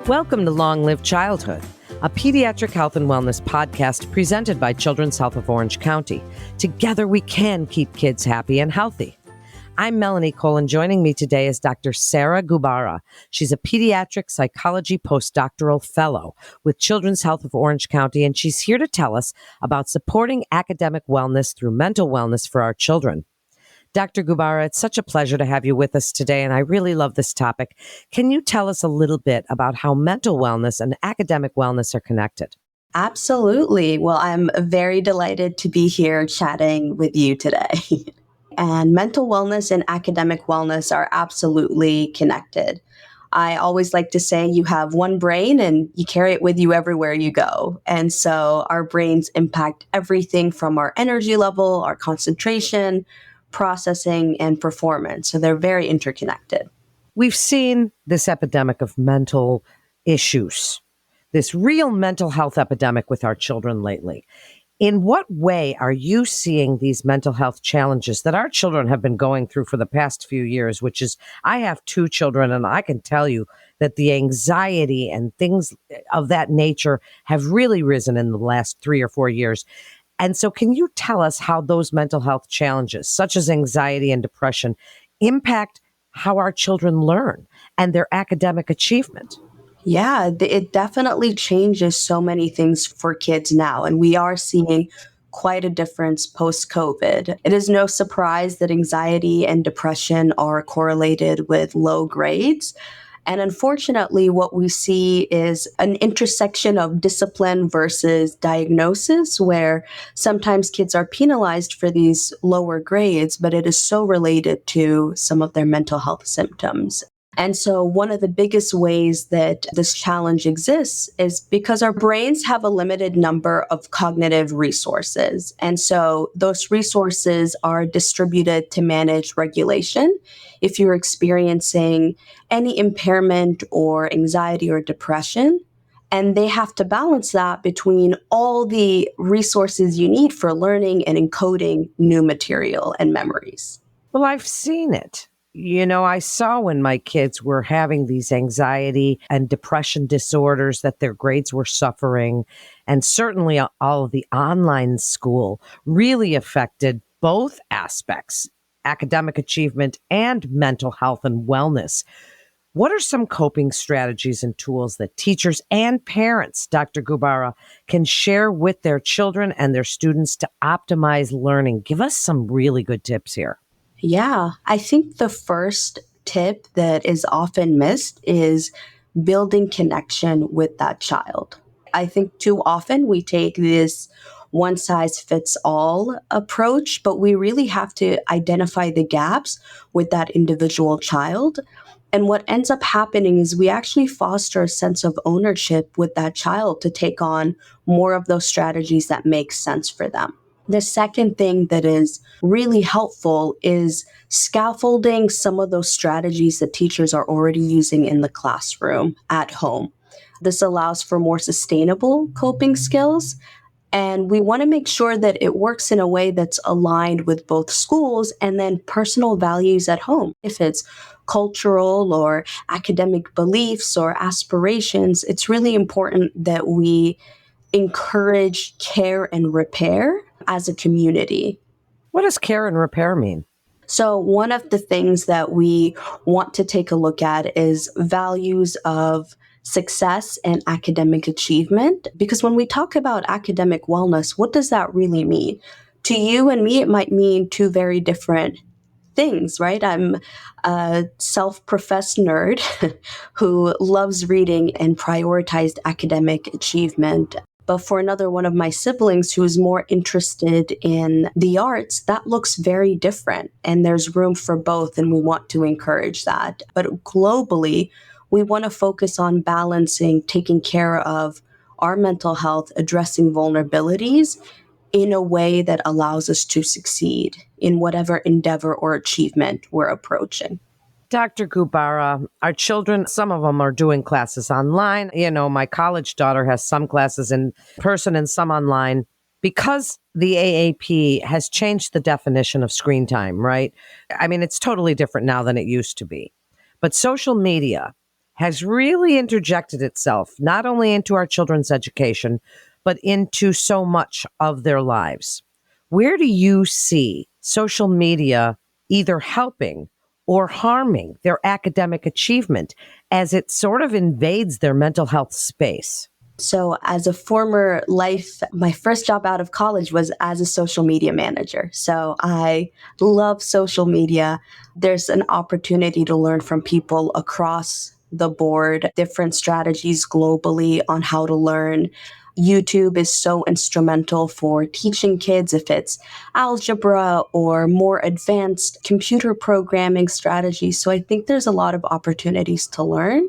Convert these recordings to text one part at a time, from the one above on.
Welcome to Long Live Childhood, a pediatric health and wellness podcast presented by Children's Health of Orange County. Together we can keep kids happy and healthy. I'm Melanie Cole, and joining me today is Dr. Sarah Gubara. She's a pediatric psychology postdoctoral fellow with Children's Health of Orange County, and she's here to tell us about supporting academic wellness through mental wellness for our children. Dr. Gubara, it's such a pleasure to have you with us today, and I really love this topic. Can you tell us a little bit about how mental wellness and academic wellness are connected? Absolutely. Well, I'm very delighted to be here chatting with you today. And mental wellness and academic wellness are absolutely connected. I always like to say you have one brain and you carry it with you everywhere you go. And so our brains impact everything from our energy level, our concentration, processing, and performance. So they're very interconnected. We've seen this epidemic of mental issues, this real mental health epidemic with our children lately. In what way are you seeing these mental health challenges that our children have been going through for the past few years, which is, I have 2 children, and I can tell you that the anxiety and things of that nature have really risen in the last 3 or 4 years. And so can you tell us how those mental health challenges, such as anxiety and depression, impact how our children learn and their academic achievement? Yeah, it definitely changes so many things for kids now. And we are seeing quite a difference post-COVID. It is no surprise that anxiety and depression are correlated with low grades. And unfortunately, what we see is an intersection of discipline versus diagnosis, where sometimes kids are penalized for these lower grades, but it is so related to some of their mental health symptoms. And so one of the biggest ways that this challenge exists is because our brains have a limited number of cognitive resources. And so those resources are distributed to manage regulation. If you're experiencing any impairment or anxiety or depression, and they have to balance that between all the resources you need for learning and encoding new material and memories. Well, I've seen it. I saw when my kids were having these anxiety and depression disorders that their grades were suffering. And certainly all of the online school really affected both aspects, academic achievement and mental health and wellness. What are some coping strategies and tools that teachers and parents, Dr. Gubara, can share with their children and their students to optimize learning? Give us some really good tips here. Yeah, I think the first tip that is often missed is building connection with that child. I think too often we take this one size fits all approach, but we really have to identify the gaps with that individual child. And what ends up happening is we actually foster a sense of ownership with that child to take on more of those strategies that make sense for them. The second thing that is really helpful is scaffolding some of those strategies that teachers are already using in the classroom at home. This allows for more sustainable coping skills, and we want to make sure that it works in a way that's aligned with both schools and then personal values at home. If it's cultural or academic beliefs or aspirations, it's really important that we encourage care and repair as a community. What does care and repair mean? So one of the things that we want to take a look at is values of success and academic achievement. Because when we talk about academic wellness, what does that really mean? To you and me, it might mean 2 very different things, right? I'm a self-professed nerd who loves reading and prioritized academic achievement. But for another one of my siblings who is more interested in the arts, that looks very different. And there's room for both, and we want to encourage that. But globally, we want to focus on balancing, taking care of our mental health, addressing vulnerabilities in a way that allows us to succeed in whatever endeavor or achievement we're approaching. Dr. Gubara, our children, some of them are doing classes online. My college daughter has some classes in person and some online. Because the AAP has changed the definition of screen time, right? I mean, it's totally different now than it used to be. But social media has really interjected itself not only into our children's education, but into so much of their lives. Where do you see social media either helping or harming their academic achievement as it sort of invades their mental health space? So, as a former life, my first job out of college was as a social media manager. So, I love social media. There's an opportunity to learn from people across the board, different strategies globally on how to learn. YouTube is so instrumental for teaching kids if it's algebra or more advanced computer programming strategies. So, I think there's a lot of opportunities to learn.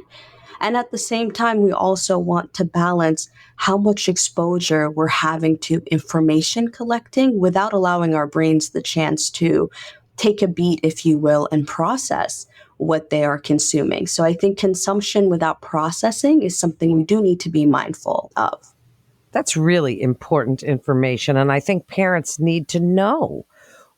And at the same time, we also want to balance how much exposure we're having to information collecting without allowing our brains the chance to take a beat, if you will, and process what they are consuming. So I think consumption without processing is something we do need to be mindful of. That's really important information. And I think parents need to know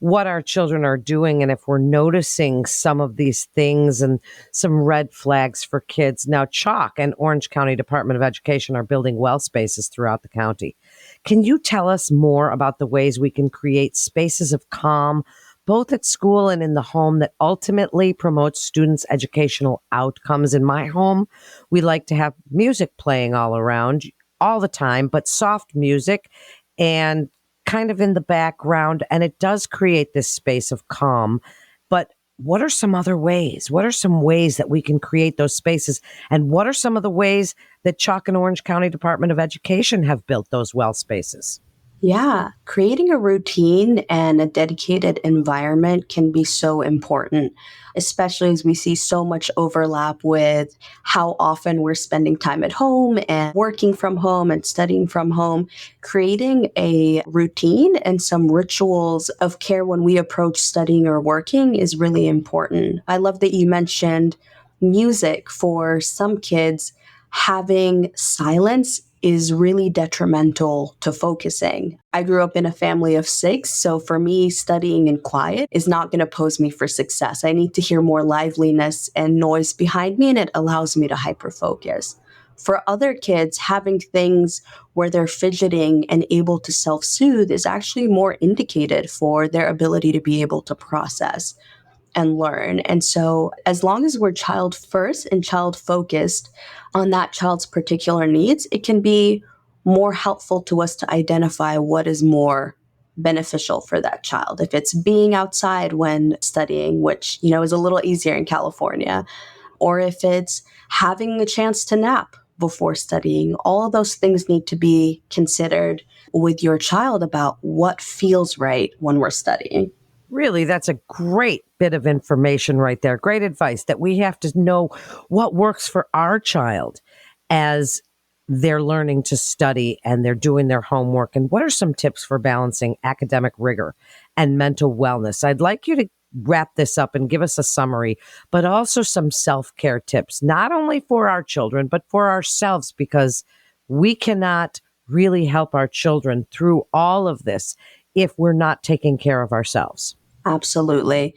what our children are doing and if we're noticing some of these things and some red flags for kids. Now, Chalk and Orange County Department of Education are building well spaces throughout the county. Can you tell us more about the ways we can create spaces of calm, both at school and in the home, that ultimately promotes students' educational outcomes? In my home, we like to have music playing all around all the time, but soft music and kind of in the background. And it does create this space of calm. But what are some other ways? What are some ways that we can create those spaces? And what are some of the ways that Chalk and Orange County Department of Education have built those well spaces? Yeah, creating a routine and a dedicated environment can be so important, especially as we see so much overlap with how often we're spending time at home and working from home and studying from home. Creating a routine and some rituals of care when we approach studying or working is really important. I love that you mentioned music. For some kids, having silence is really detrimental to focusing. I grew up in a family of six, so for me, studying in quiet is not going to pose me for success. I need to hear more liveliness and noise behind me, and it allows me to hyperfocus. For other kids, having things where they're fidgeting and able to self soothe is actually more indicated for their ability to be able to process and learn. And so, as long as we're child first and child focused on that child's particular needs, it can be more helpful to us to identify what is more beneficial for that child. If it's being outside when studying, which, is a little easier in California, or if it's having a chance to nap before studying, all of those things need to be considered with your child about what feels right when we're studying. Really, that's a great bit of information right there. Great advice that we have to know what works for our child as they're learning to study and they're doing their homework. And what are some tips for balancing academic rigor and mental wellness? I'd like you to wrap this up and give us a summary, but also some self care tips, not only for our children, but for ourselves, because we cannot really help our children through all of this if we're not taking care of ourselves. Absolutely.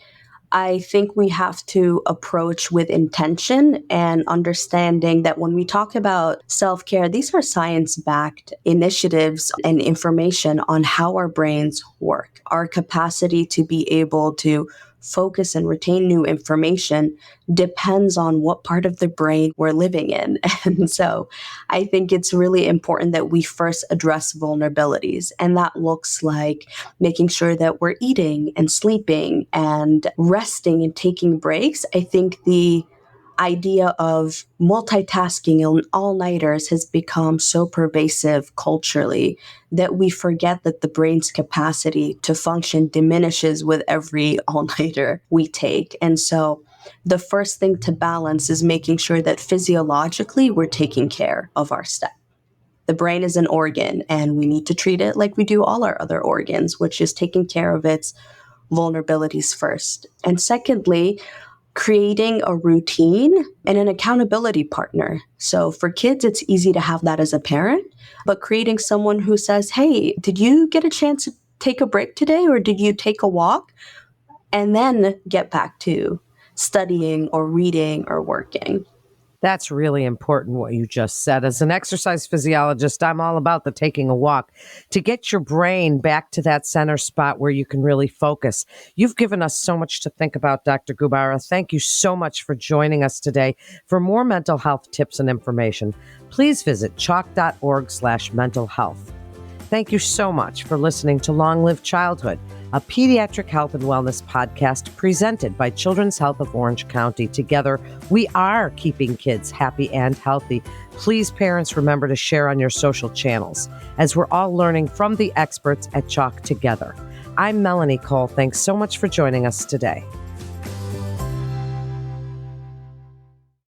I think we have to approach with intention and understanding that when we talk about self care, these are science backed initiatives and information on how our brains work. Our capacity to be able to focus and retain new information depends on what part of the brain we're living in. And so I think it's really important that we first address vulnerabilities. And that looks like making sure that we're eating and sleeping and resting and taking breaks. I think the idea of multitasking and all-nighters has become so pervasive culturally that we forget that the brain's capacity to function diminishes with every all-nighter we take. And so the first thing to balance is making sure that physiologically we're taking care of our step. The brain is an organ and we need to treat it like we do all our other organs, which is taking care of its vulnerabilities first. And secondly, creating a routine and an accountability partner. So for kids, it's easy to have that as a parent, but creating someone who says, hey, did you get a chance to take a break today or did you take a walk? And then get back to studying or reading or working. That's really important what you just said. As an exercise physiologist, I'm all about the taking a walk to get your brain back to that center spot where you can really focus. You've given us so much to think about, Dr. Gubara. Thank you so much for joining us today. For more mental health tips and information, please visit chalk.org/mental health. Thank you so much for listening to Long Live Childhood, a pediatric health and wellness podcast presented by Children's Health of Orange County. Together, we are keeping kids happy and healthy. Please, parents, remember to share on your social channels as we're all learning from the experts at Chalk together. I'm Melanie Cole. Thanks so much for joining us today.